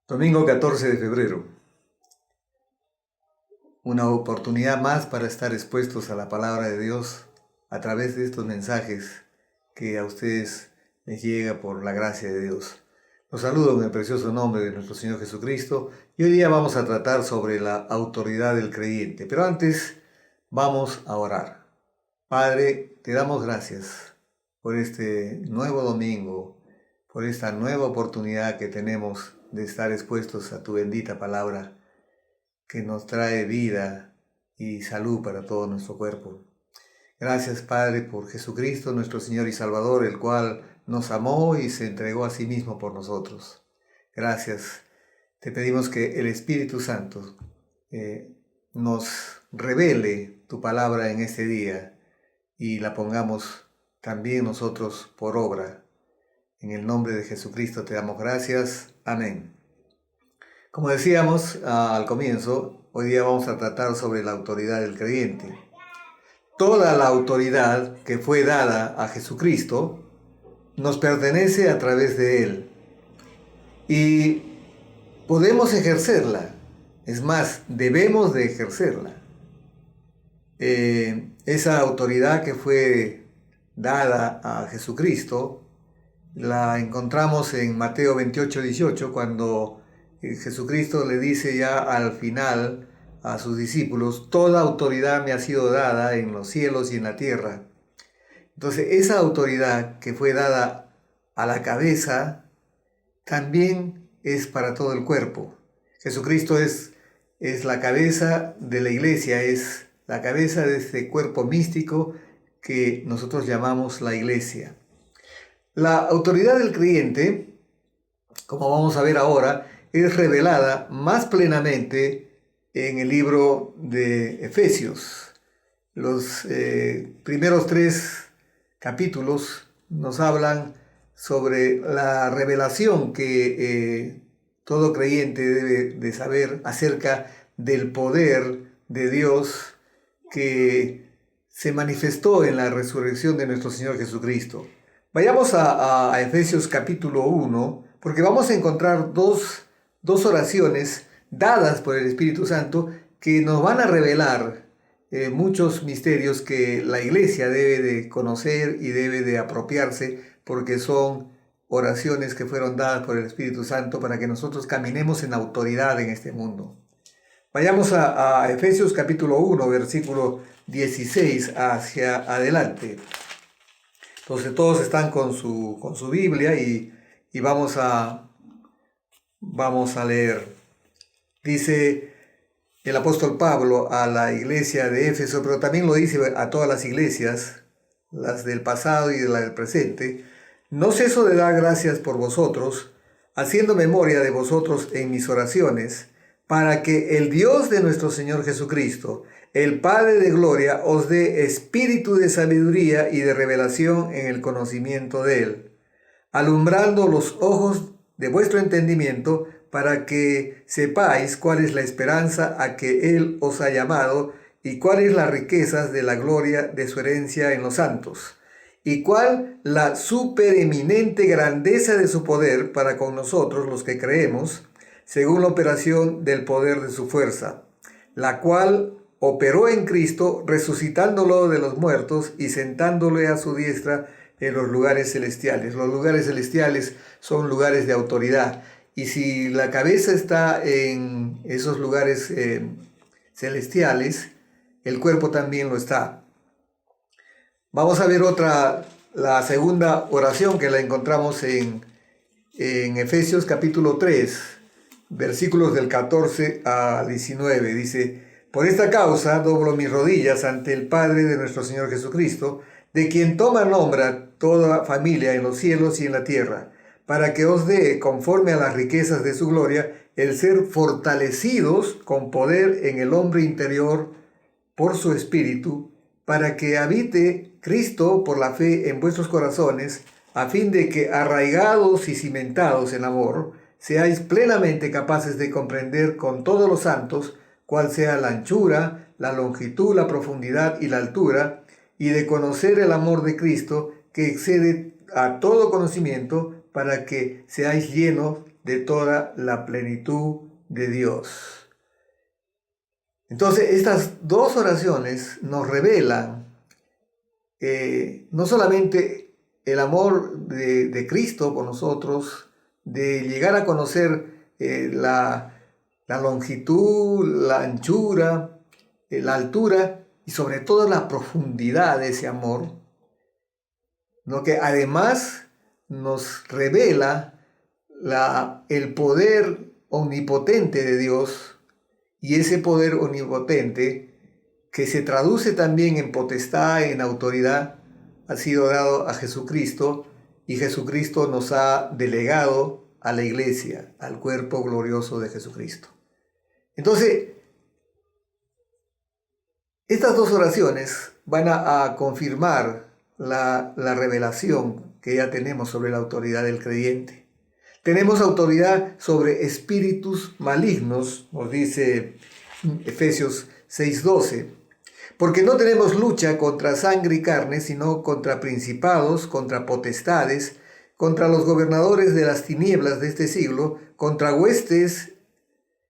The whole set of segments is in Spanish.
Domingo 14 de febrero. Una oportunidad más para estar expuestos a la palabra de Dios a través de estos mensajes que a ustedes les llega por la gracia de Dios. Los saludo en el precioso nombre de nuestro Señor Jesucristo y hoy día vamos a tratar sobre la autoridad del creyente. Pero antes vamos a orar. Padre, te damos gracias por este nuevo domingo, por esta nueva oportunidad que tenemos de estar expuestos a tu bendita palabra que nos trae vida y salud para todo nuestro cuerpo. Gracias, Padre, por Jesucristo, nuestro Señor y Salvador, el cual nos amó y se entregó a sí mismo por nosotros. Gracias. Te pedimos que el Espíritu Santo nos revele tu palabra en este día y la pongamos también nosotros por obra. En el nombre de Jesucristo te damos gracias. Amén. Como decíamos al comienzo, hoy día vamos a tratar sobre la autoridad del creyente. Toda la autoridad que fue dada a Jesucristo nos pertenece a través de Él. Y podemos ejercerla. Es más, debemos de ejercerla. Esa autoridad que fue dada a Jesucristo la encontramos en Mateo 28:18, cuando Jesucristo le dice ya al final a sus discípulos: toda autoridad me ha sido dada en los cielos y en la tierra. Entonces, esa autoridad que fue dada a la cabeza también es para todo el cuerpo. Jesucristo es la cabeza de la iglesia, es la cabeza de este cuerpo místico que nosotros llamamos la iglesia. La autoridad del creyente, como vamos a ver ahora, es revelada más plenamente en el libro de Efesios. Los primeros 3 capítulos nos hablan sobre la revelación que todo creyente debe de saber acerca del poder de Dios que se manifestó en la resurrección de nuestro Señor Jesucristo. Vayamos a Efesios capítulo 1, porque vamos a encontrar dos oraciones dadas por el Espíritu Santo que nos van a revelar muchos misterios que la iglesia debe de conocer y debe de apropiarse, porque son oraciones que fueron dadas por el Espíritu Santo para que nosotros caminemos en autoridad en este mundo. Vayamos a Efesios capítulo 1, versículo 16 hacia adelante. Entonces todos están con su Biblia y vamos a leer. Dice el apóstol Pablo a la iglesia de Éfeso, pero también lo dice a todas las iglesias, las del pasado y las del presente: no ceso de dar gracias por vosotros, haciendo memoria de vosotros en mis oraciones, para que el Dios de nuestro Señor Jesucristo, el Padre de gloria, os dé espíritu de sabiduría y de revelación en el conocimiento de Él, alumbrando los ojos de vuestro entendimiento, para que sepáis cuál es la esperanza a que Él os ha llamado, y cuáles las riquezas de la gloria de su herencia en los santos, y cuál la supereminente grandeza de su poder para con nosotros los que creemos, según la operación del poder de su fuerza, la cual operó en Cristo, resucitándolo de los muertos y sentándole a su diestra en los lugares celestiales. Los lugares celestiales son lugares de autoridad. Y si la cabeza está en esos lugares celestiales, el cuerpo también lo está. Vamos a ver la segunda oración que la encontramos en Efesios capítulo 3, versículos del 14 a 19. Dice: por esta causa doblo mis rodillas ante el Padre de nuestro Señor Jesucristo, de quien toma nombre toda familia en los cielos y en la tierra, para que os dé, conforme a las riquezas de su gloria, el ser fortalecidos con poder en el hombre interior por su Espíritu, para que habite Cristo por la fe en vuestros corazones, a fin de que, arraigados y cimentados en amor, seáis plenamente capaces de comprender con todos los santos cuál sea la anchura, la longitud, la profundidad y la altura, y de conocer el amor de Cristo, que excede a todo conocimiento, para que seáis llenos de toda la plenitud de Dios. Entonces, estas dos oraciones nos revelan no solamente el amor de Cristo por nosotros, de llegar a conocer la longitud, la anchura, la altura y sobre todo la profundidad de ese amor, ¿no? Que además nos revela el poder omnipotente de Dios, y ese poder omnipotente que se traduce también en potestad, en autoridad, ha sido dado a Jesucristo, y Jesucristo nos ha delegado a la iglesia, al cuerpo glorioso de Jesucristo. Entonces, estas dos oraciones van a confirmar la revelación que ya tenemos sobre la autoridad del creyente. Tenemos autoridad sobre espíritus malignos, nos dice Efesios 6:12, porque no tenemos lucha contra sangre y carne, sino contra principados, contra potestades, contra los gobernadores de las tinieblas de este siglo, contra huestes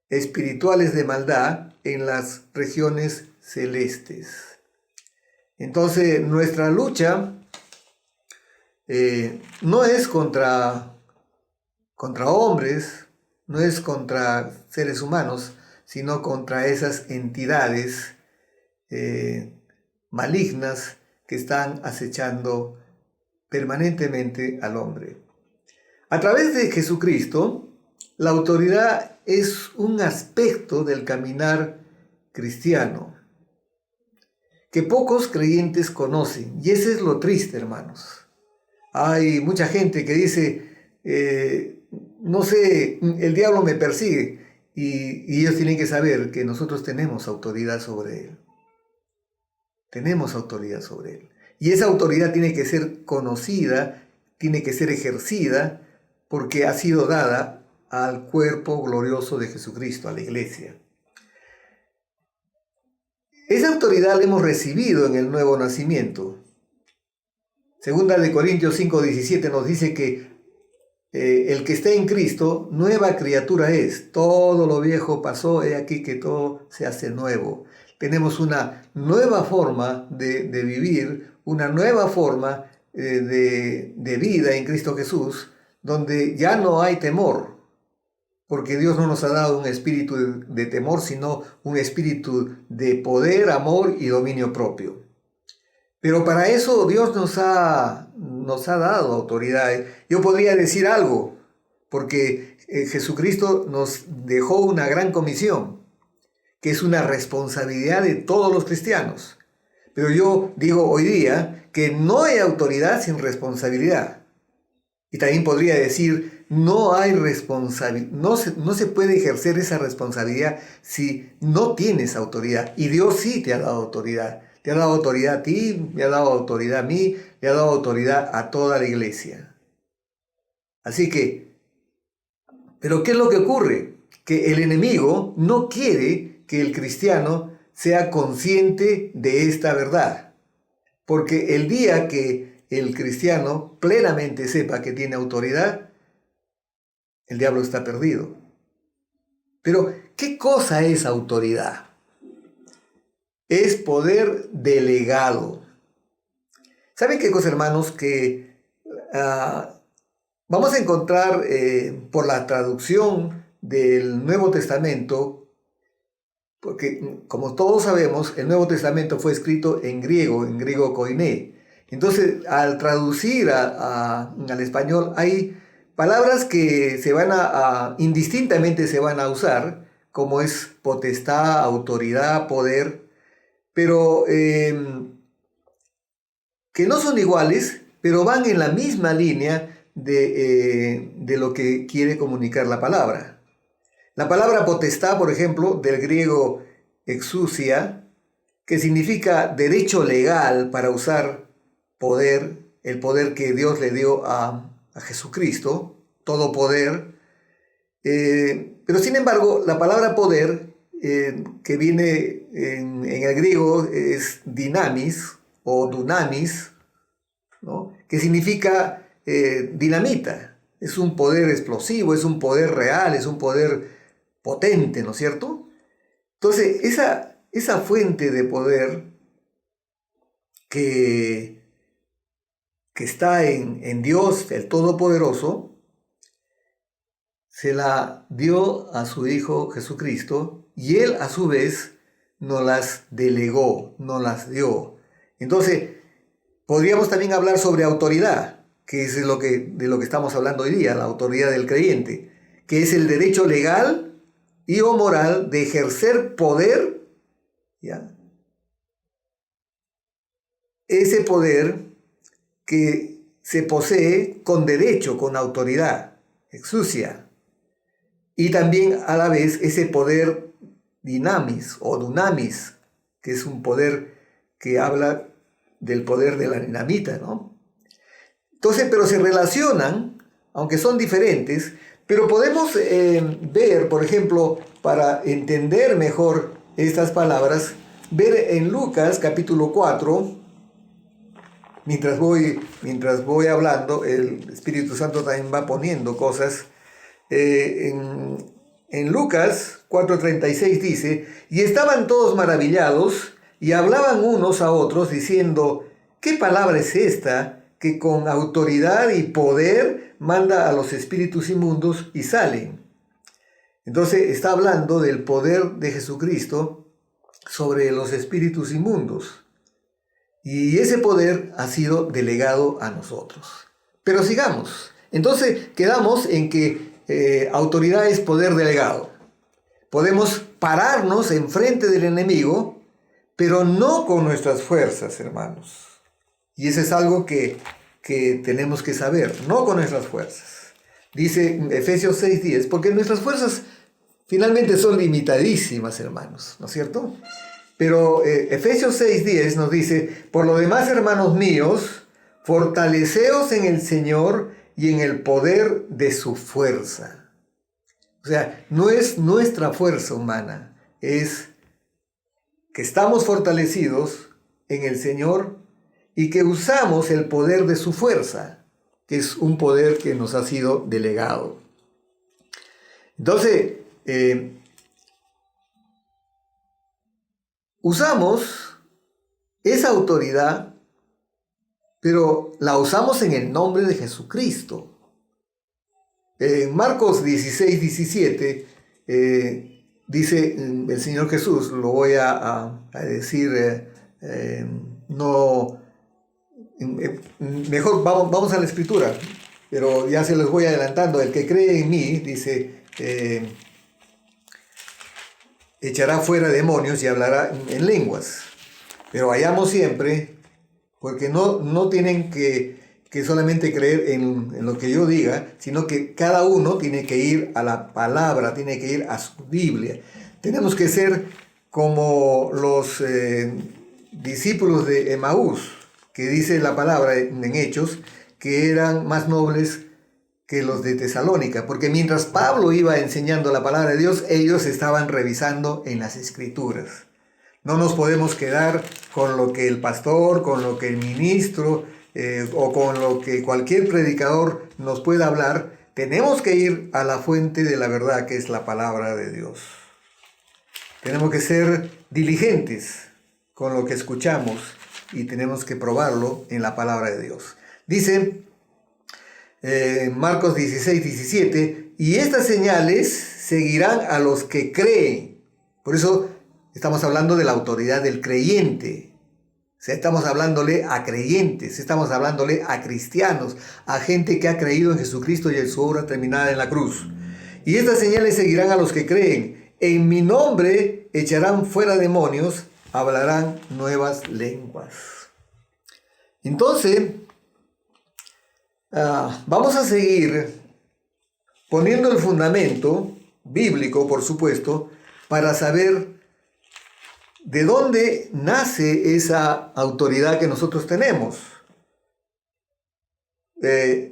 espirituales de maldad en las regiones celestes. Entonces, nuestra lucha no es contra hombres, no es contra seres humanos, sino contra esas entidades malignas que están acechando permanentemente al hombre. A través de Jesucristo, la autoridad es un aspecto del caminar cristiano que pocos creyentes conocen, y ese es lo triste, hermanos. Hay mucha gente que dice, no sé, el diablo me persigue, y ellos tienen que saber que nosotros tenemos autoridad sobre él. Tenemos autoridad sobre él. Y esa autoridad tiene que ser conocida, tiene que ser ejercida, porque ha sido dada al cuerpo glorioso de Jesucristo, a la iglesia. Esa autoridad la hemos recibido en el nuevo nacimiento. Segunda de Corintios 5:17 nos dice que el que está en Cristo, nueva criatura es. Todo lo viejo pasó, he aquí que todo se hace nuevo. Tenemos una nueva forma de vivir, una nueva forma de vida en Cristo Jesús, donde ya no hay temor, porque Dios no nos ha dado un espíritu de temor, sino un espíritu de poder, amor y dominio propio. Pero para eso Dios nos ha dado autoridad. Yo podría decir algo, porque Jesucristo nos dejó una gran comisión, que es una responsabilidad de todos los cristianos. Pero yo digo hoy día que no hay autoridad sin responsabilidad. Y también podría decir, no hay responsabilidad, no se puede ejercer esa responsabilidad si no tienes autoridad. Y Dios sí te ha dado autoridad. Te ha dado autoridad a ti, me ha dado autoridad a mí, le ha dado autoridad a toda la iglesia. Así que, ¿pero qué es lo que ocurre? Que el enemigo no quiere que el cristiano sea consciente de esta verdad. Porque el día que el cristiano plenamente sepa que tiene autoridad, el diablo está perdido. Pero, ¿qué cosa es autoridad? Es poder delegado. ¿Saben qué cosa, hermanos? Que vamos a encontrar por la traducción del Nuevo Testamento, porque como todos sabemos, el Nuevo Testamento fue escrito en griego koiné. Entonces, al traducir al español, hay palabras que indistintamente se van a usar, como es potestad, autoridad, poder, pero que no son iguales, pero van en la misma línea de lo que quiere comunicar la palabra. La palabra potestad, por ejemplo, del griego exousia, que significa derecho legal para usar poder, el poder que Dios le dio a Jesucristo, todo poder. Pero sin embargo, la palabra poder, que viene en el griego, es dinamis o dunamis, ¿no? Que significa dinamita. Es un poder explosivo, es un poder real, es un poder potente, ¿no es cierto? Entonces, esa fuente de poder que está en Dios, el Todopoderoso, se la dio a su Hijo Jesucristo y Él a su vez nos las delegó, nos las dio. Entonces, podríamos también hablar sobre autoridad, que es de lo que estamos hablando hoy día, la autoridad del creyente, que es el derecho legal y o moral de ejercer poder, ¿ya? Ese poder que se posee con derecho, con autoridad, exousia. Y también a la vez ese poder dinamis o dunamis, que es un poder que habla del poder de la dinamita, ¿no? Entonces, pero se relacionan, aunque son diferentes, pero podemos ver, por ejemplo, para entender mejor estas palabras, ver en Lucas capítulo 4, mientras voy hablando, el Espíritu Santo también va poniendo cosas. En Lucas 4:36 dice, y estaban todos maravillados y hablaban unos a otros diciendo, ¿qué palabra es esta que con autoridad y poder manda a los espíritus inmundos y salen? Entonces está hablando del poder de Jesucristo sobre los espíritus inmundos. Y ese poder ha sido delegado a nosotros. Pero sigamos. Entonces quedamos en que autoridad es poder delegado. Podemos pararnos enfrente del enemigo, pero no con nuestras fuerzas, hermanos. Y eso es algo que tenemos que saber, no con nuestras fuerzas. Dice Efesios 6:10, porque nuestras fuerzas finalmente son limitadísimas, hermanos, ¿no es cierto? Pero Efesios 6:10 nos dice, por lo demás, hermanos míos, fortaleceos en el Señor y en el poder de su fuerza. O sea, no es nuestra fuerza humana, es que estamos fortalecidos en el Señor y que usamos el poder de su fuerza, que es un poder que nos ha sido delegado. Entonces, usamos esa autoridad, pero la usamos en el nombre de Jesucristo. En Marcos 16:17 dice el Señor Jesús, lo voy a decir, mejor vamos a la Escritura, pero ya se los voy adelantando. El que cree en mí, dice, echará fuera demonios y hablará en lenguas. Pero vayamos siempre, porque no tienen que solamente creer en lo que yo diga, sino que cada uno tiene que ir a la palabra, tiene que ir a su Biblia. Tenemos que ser como los discípulos de Emaús, que dice la palabra en Hechos, que eran más nobles que los de Tesalónica, porque mientras Pablo iba enseñando la palabra de Dios, ellos estaban revisando en las Escrituras. No nos podemos quedar con lo que el pastor, con lo que el ministro o con lo que cualquier predicador nos pueda hablar. Tenemos que ir a la fuente de la verdad, que es la palabra de Dios. Tenemos que ser diligentes con lo que escuchamos y tenemos que probarlo en la palabra de Dios. Dice Marcos 16:17, y estas señales seguirán a los que creen. Por eso estamos hablando de la autoridad del creyente. O sea, estamos hablándole a creyentes, estamos hablándole a cristianos, a gente que ha creído en Jesucristo y en su obra terminada en la cruz. Y estas señales seguirán a los que creen. En mi nombre echarán fuera demonios, hablarán nuevas lenguas. Entonces, vamos a seguir poniendo el fundamento bíblico, por supuesto, para saber de dónde nace esa autoridad que nosotros tenemos.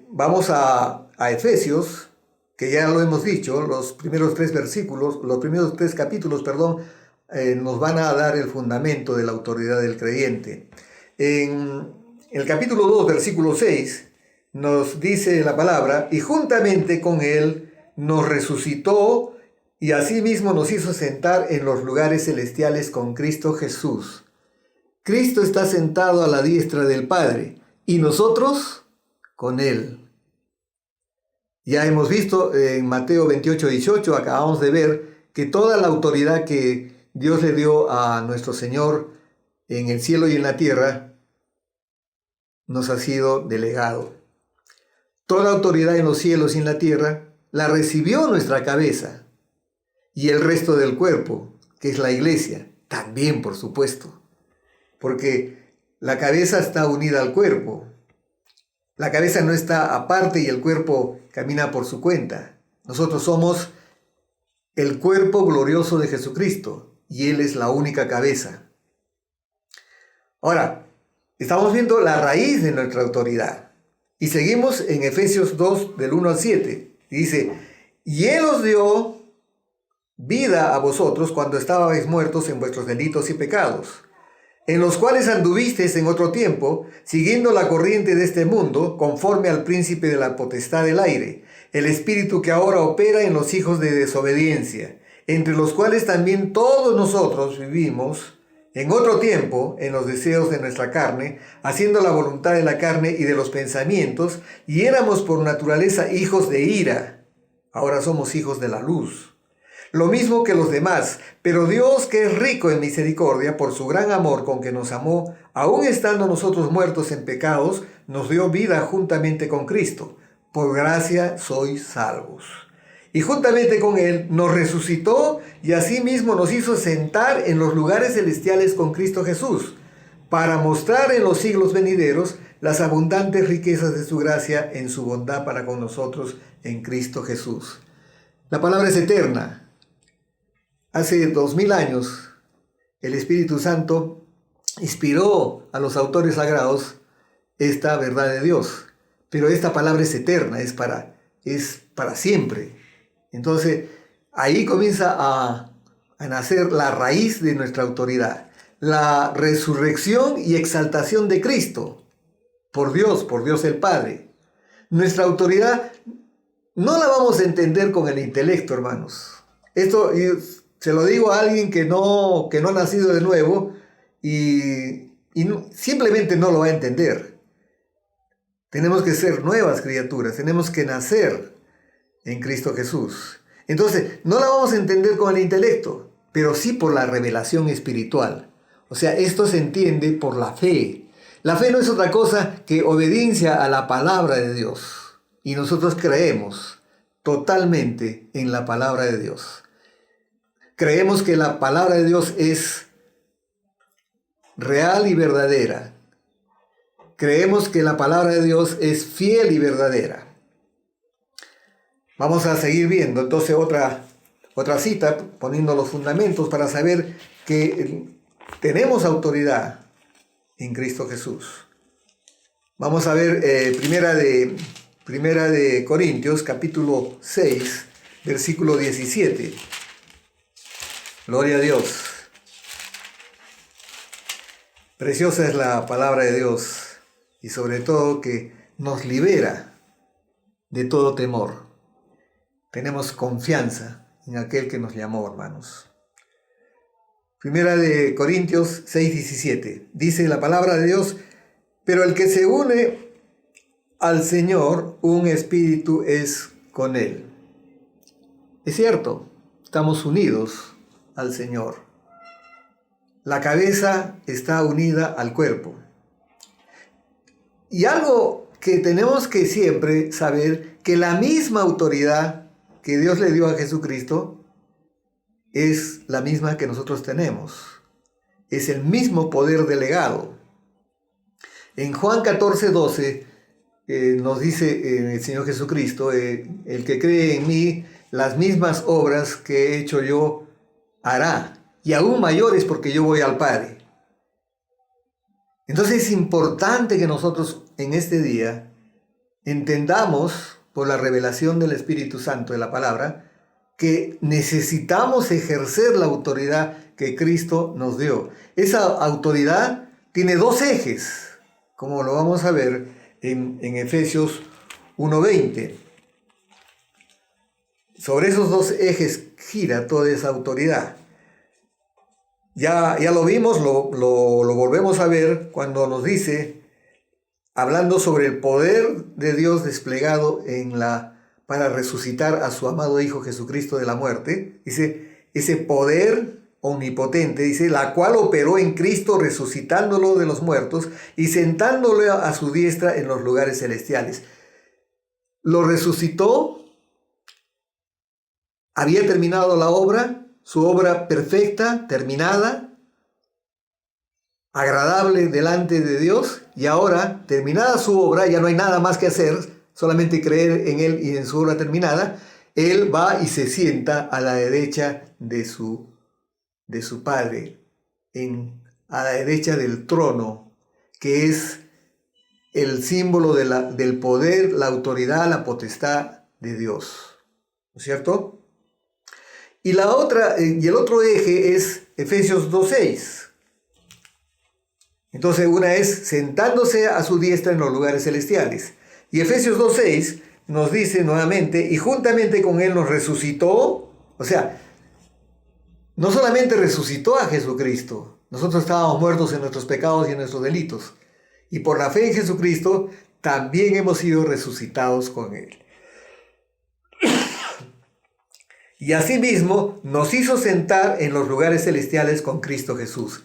Vamos a Efesios, que ya lo hemos dicho, los primeros tres capítulos, nos van a dar el fundamento de la autoridad del creyente. En el capítulo 2, versículo 6, nos dice la palabra, y juntamente con Él nos resucitó y asimismo nos hizo sentar en los lugares celestiales con Cristo Jesús. Cristo está sentado a la diestra del Padre y nosotros con Él. Ya hemos visto en Mateo 28:18, acabamos de ver que toda la autoridad que Dios le dio a nuestro Señor en el cielo y en la tierra nos ha sido delegado. Toda autoridad en los cielos y en la tierra la recibió nuestra cabeza y el resto del cuerpo, que es la iglesia, también por supuesto, porque la cabeza está unida al cuerpo. La cabeza no está aparte y el cuerpo camina por su cuenta. Nosotros somos el cuerpo glorioso de Jesucristo y Él es la única cabeza. Ahora, estamos viendo la raíz de nuestra autoridad y seguimos en Efesios 2 del 1 al 7. Dice, y Él os dio vida a vosotros cuando estabais muertos en vuestros delitos y pecados, en los cuales anduvisteis en otro tiempo, siguiendo la corriente de este mundo, conforme al príncipe de la potestad del aire, el espíritu que ahora opera en los hijos de desobediencia, entre los cuales también todos nosotros vivimos en otro tiempo en los deseos de nuestra carne, haciendo la voluntad de la carne y de los pensamientos, y éramos por naturaleza hijos de ira. Ahora somos hijos de la luz. Lo mismo que los demás, pero Dios, que es rico en misericordia, por su gran amor con que nos amó, aun estando nosotros muertos en pecados, nos dio vida juntamente con Cristo. Por gracia sois salvos. Y juntamente con Él nos resucitó y asimismo nos hizo sentar en los lugares celestiales con Cristo Jesús, para mostrar en los siglos venideros las abundantes riquezas de su gracia en su bondad para con nosotros en Cristo Jesús. La palabra es eterna. Hace 2000 años, el Espíritu Santo inspiró a los autores sagrados esta verdad de Dios. Pero esta palabra es eterna, es para siempre. Entonces, ahí comienza a nacer la raíz de nuestra autoridad. La resurrección y exaltación de Cristo por Dios el Padre. Nuestra autoridad no la vamos a entender con el intelecto, hermanos. Esto se lo digo a alguien que no ha nacido de nuevo y simplemente no lo va a entender. Tenemos que ser nuevas criaturas, tenemos que nacer en Cristo Jesús. Entonces, no la vamos a entender con el intelecto, pero sí por la revelación espiritual. O sea, esto se entiende por la fe. La fe no es otra cosa que obediencia a la palabra de Dios. Y nosotros creemos totalmente en la palabra de Dios. Creemos que la palabra de Dios es real y verdadera. Creemos que la palabra de Dios es fiel y verdadera. Vamos a seguir viendo entonces otra cita, poniendo los fundamentos para saber que tenemos autoridad en Cristo Jesús. Vamos a ver Primera de Corintios, capítulo 6, versículo 17. Gloria a Dios. Preciosa es la palabra de Dios y sobre todo que nos libera de todo temor. Tenemos confianza en aquel que nos llamó, hermanos. Primera de Corintios 6:17. Dice la palabra de Dios, pero el que se une al Señor, un espíritu es con Él. Es cierto, estamos unidos al Señor. La cabeza está unida al cuerpo. Y algo que tenemos que siempre saber, que la misma autoridad que Dios le dio a Jesucristo es la misma que nosotros tenemos. Es el mismo poder delegado. En Juan 14:12 nos dice el Señor Jesucristo, el que cree en mí, las mismas obras que he hecho yo hará, y aún mayores porque yo voy al Padre. Entonces es importante que nosotros en este día entendamos por la revelación del Espíritu Santo de la palabra que necesitamos ejercer la autoridad que Cristo nos dio. Esa autoridad tiene dos ejes, como lo vamos a ver en Efesios 1:20. Sobre esos dos ejes gira toda esa autoridad. Ya lo vimos, lo volvemos a ver cuando nos dice, hablando sobre el poder de Dios desplegado para resucitar a su amado Hijo Jesucristo de la muerte. Dice, ese poder omnipotente, dice, la cual operó en Cristo resucitándolo de los muertos y sentándolo a su diestra en los lugares celestiales. Lo resucitó, había terminado la obra, su obra perfecta, terminada, agradable delante de Dios, y ahora, terminada su obra, ya no hay nada más que hacer, solamente creer en Él y en su obra terminada. Él va y se sienta a la derecha de su Padre, a la derecha del trono, que es el símbolo del poder, la autoridad, la potestad de Dios. ¿No es cierto? Y el otro eje es Efesios 2:6. Entonces una es sentándose a su diestra en los lugares celestiales. Y Efesios 2:6 nos dice nuevamente, y juntamente con Él nos resucitó. O sea, no solamente resucitó a Jesucristo, nosotros estábamos muertos en nuestros pecados y en nuestros delitos. Y por la fe en Jesucristo también hemos sido resucitados con Él. Y asimismo nos hizo sentar en los lugares celestiales con Cristo Jesús.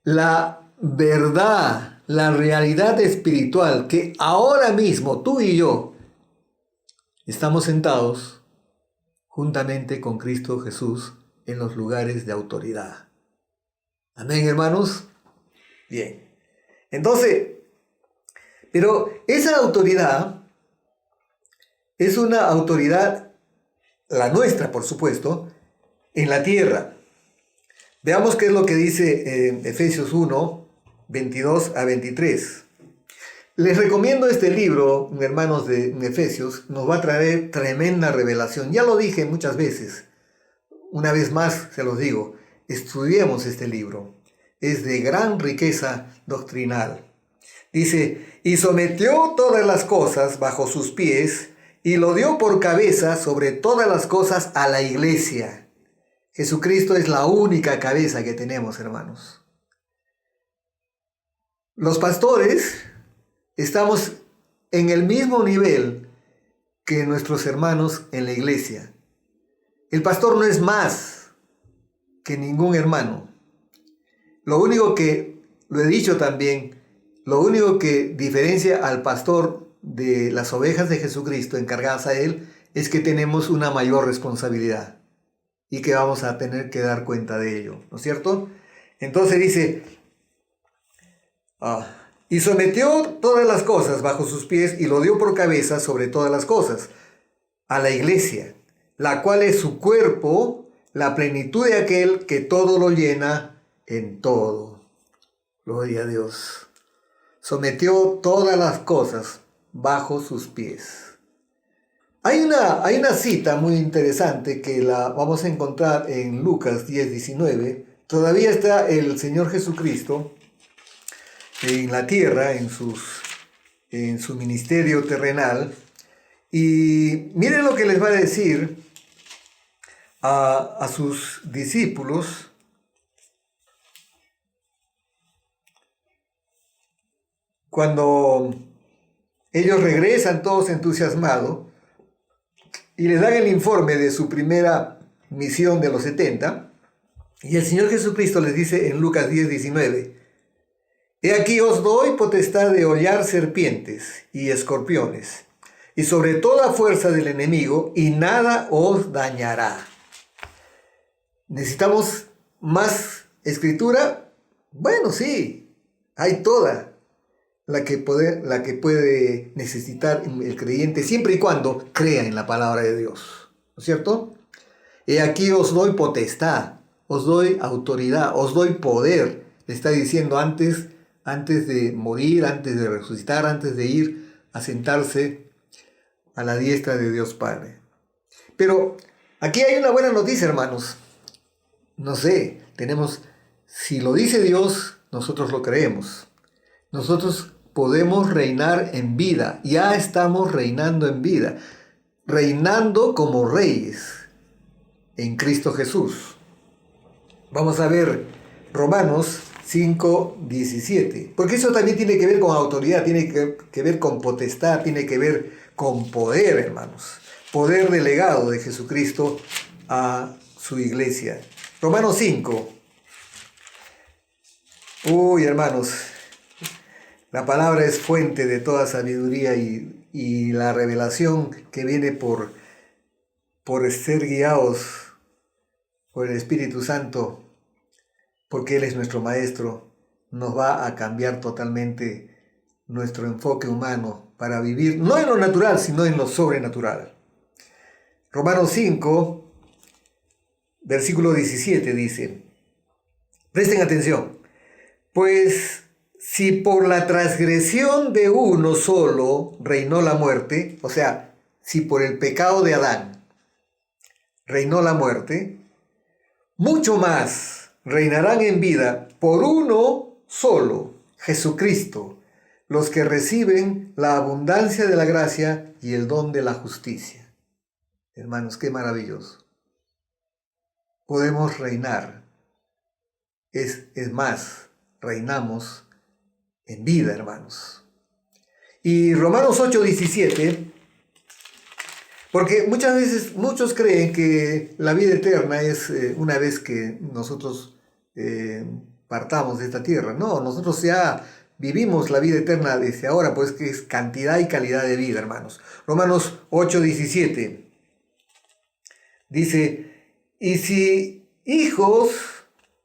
La verdad, la realidad espiritual que ahora mismo tú y yo estamos sentados juntamente con Cristo Jesús en los lugares de autoridad. Amén, hermanos. Bien. Entonces, pero esa autoridad es una autoridad, la nuestra, por supuesto, en la tierra. Veamos qué es lo que dice en Efesios 1:22-23. Les recomiendo este libro, hermanos de Efesios, nos va a traer tremenda revelación. Ya lo dije muchas veces, una vez más se los digo, estudiemos este libro. Es de gran riqueza doctrinal. Dice, y sometió todas las cosas bajo sus pies, y lo dio por cabeza sobre todas las cosas a la iglesia. Jesucristo es la única cabeza que tenemos, hermanos. Los pastores estamos en el mismo nivel que nuestros hermanos en la iglesia. El pastor no es más que ningún hermano. Lo único que, lo he dicho también, lo único que diferencia al pastor de las ovejas de Jesucristo encargadas a Él es que tenemos una mayor responsabilidad y que vamos a tener que dar cuenta de ello, ¿no es cierto? Entonces dice, y sometió todas las cosas bajo sus pies y lo dio por cabeza sobre todas las cosas a la iglesia, la cual es su cuerpo, la plenitud de aquel que todo lo llena en todo. Gloria a Dios. Sometió todas las cosas bajo sus pies. Hay una cita muy interesante que la vamos a encontrar en Lucas 10:19. Todavía está el Señor Jesucristo en la tierra, en su ministerio terrenal. Y miren lo que les va a decir a sus discípulos. Cuando ellos regresan todos entusiasmados y les dan el informe de su primera misión de los 70, y el Señor Jesucristo les dice en Lucas 10:19, he aquí os doy potestad de hollar serpientes y escorpiones, y sobre toda fuerza del enemigo, y nada os dañará. ¿Necesitamos más escritura? Bueno, sí, hay toda la que puede necesitar el creyente, siempre y cuando crea en la palabra de Dios, ¿no es cierto? He aquí os doy potestad, os doy autoridad, os doy poder. Le está diciendo antes de morir, antes de resucitar, antes de ir a sentarse a la diestra de Dios Padre. Pero aquí hay una buena noticia, hermanos. No sé, si lo dice Dios, nosotros lo creemos. Nosotros podemos reinar en vida. Ya estamos reinando en vida, reinando como reyes en Cristo Jesús. Vamos a ver Romanos 5:17, porque eso también tiene que ver con autoridad, tiene que ver con potestad, tiene que ver con poder, hermanos. Poder delegado de Jesucristo a su iglesia. Romanos 5. Uy, hermanos, la palabra es fuente de toda sabiduría y la revelación que viene por ser guiados por el Espíritu Santo, porque Él es nuestro Maestro, nos va a cambiar totalmente nuestro enfoque humano para vivir, no en lo natural, sino en lo sobrenatural. Romanos 5, versículo 17 dice, presten atención, pues si por la transgresión de uno solo reinó la muerte, o sea, si por el pecado de Adán reinó la muerte, mucho más reinarán en vida por uno solo, Jesucristo, los que reciben la abundancia de la gracia y el don de la justicia. Hermanos, qué maravilloso. Podemos reinar. Es más, reinamos en vida, hermanos. Y Romanos 8:17, porque muchas veces muchos creen que la vida eterna es una vez que nosotros partamos de esta tierra. No, nosotros ya vivimos la vida eterna desde ahora, pues que es cantidad y calidad de vida, hermanos. Romanos 8:17 dice, y si hijos,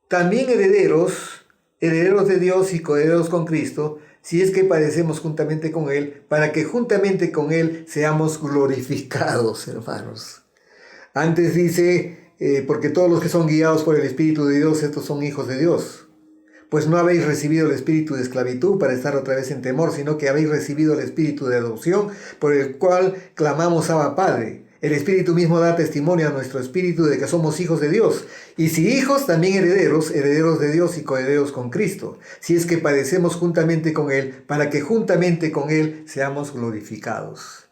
también herederos de Dios y coherederos con Cristo, si es que padecemos juntamente con Él, para que juntamente con Él seamos glorificados, hermanos. Antes dice, porque todos los que son guiados por el Espíritu de Dios, estos son hijos de Dios. Pues no habéis recibido el espíritu de esclavitud para estar otra vez en temor, sino que habéis recibido el espíritu de adopción, por el cual clamamos Abba Padre. El Espíritu mismo da testimonio a nuestro espíritu de que somos hijos de Dios. Y si hijos, también herederos de Dios y coherederos con Cristo, si es que padecemos juntamente con Él, para que juntamente con Él seamos glorificados.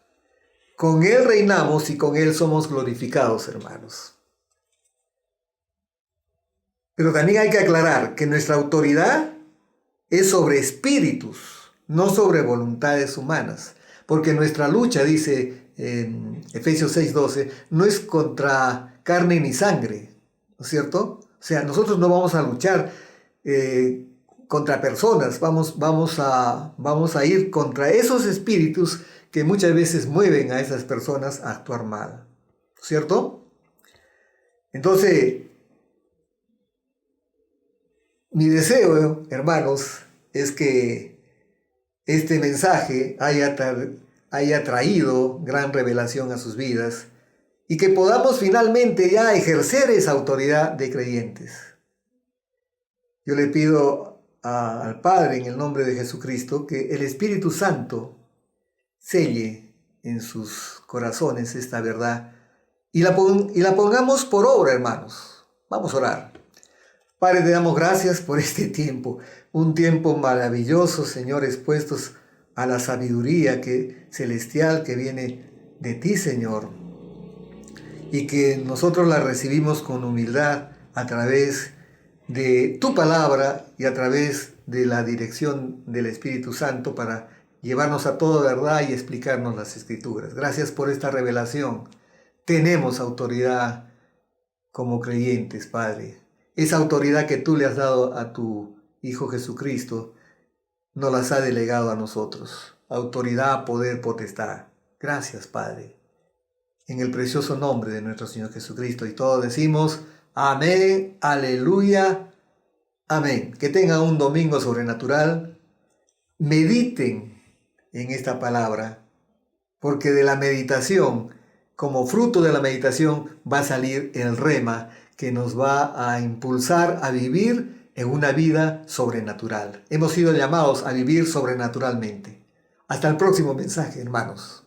Con Él reinamos y con Él somos glorificados, hermanos. Pero también hay que aclarar que nuestra autoridad es sobre espíritus, no sobre voluntades humanas. Porque nuestra lucha, dice en Efesios 6:12, no es contra carne ni sangre, ¿no es cierto? O sea, nosotros no vamos a luchar contra personas, vamos a ir contra esos espíritus que muchas veces mueven a esas personas a actuar mal, ¿no es cierto? Entonces, mi deseo, hermanos, es que este mensaje haya traído gran revelación a sus vidas y que podamos finalmente ya ejercer esa autoridad de creyentes. Yo le pido al Padre en el nombre de Jesucristo que el Espíritu Santo selle en sus corazones esta verdad y la pongamos por obra, hermanos. Vamos a orar. Padre, te damos gracias por este tiempo, un tiempo maravilloso, Señor, expuestos a la sabiduría celestial que viene de ti, Señor, y que nosotros la recibimos con humildad a través de tu palabra y a través de la dirección del Espíritu Santo para llevarnos a toda verdad y explicarnos las Escrituras. Gracias por esta revelación. Tenemos autoridad como creyentes, Padre. Esa autoridad que tú le has dado a tu Hijo Jesucristo, nos las ha delegado a nosotros. Autoridad, poder, potestad. Gracias, Padre. En el precioso nombre de nuestro Señor Jesucristo. Y todos decimos, amén, aleluya, amén. Que tengan un domingo sobrenatural. Mediten en esta palabra, porque de la meditación, como fruto de la meditación, va a salir el rema que nos va a impulsar a vivir en una vida sobrenatural. Hemos sido llamados a vivir sobrenaturalmente. Hasta el próximo mensaje, hermanos.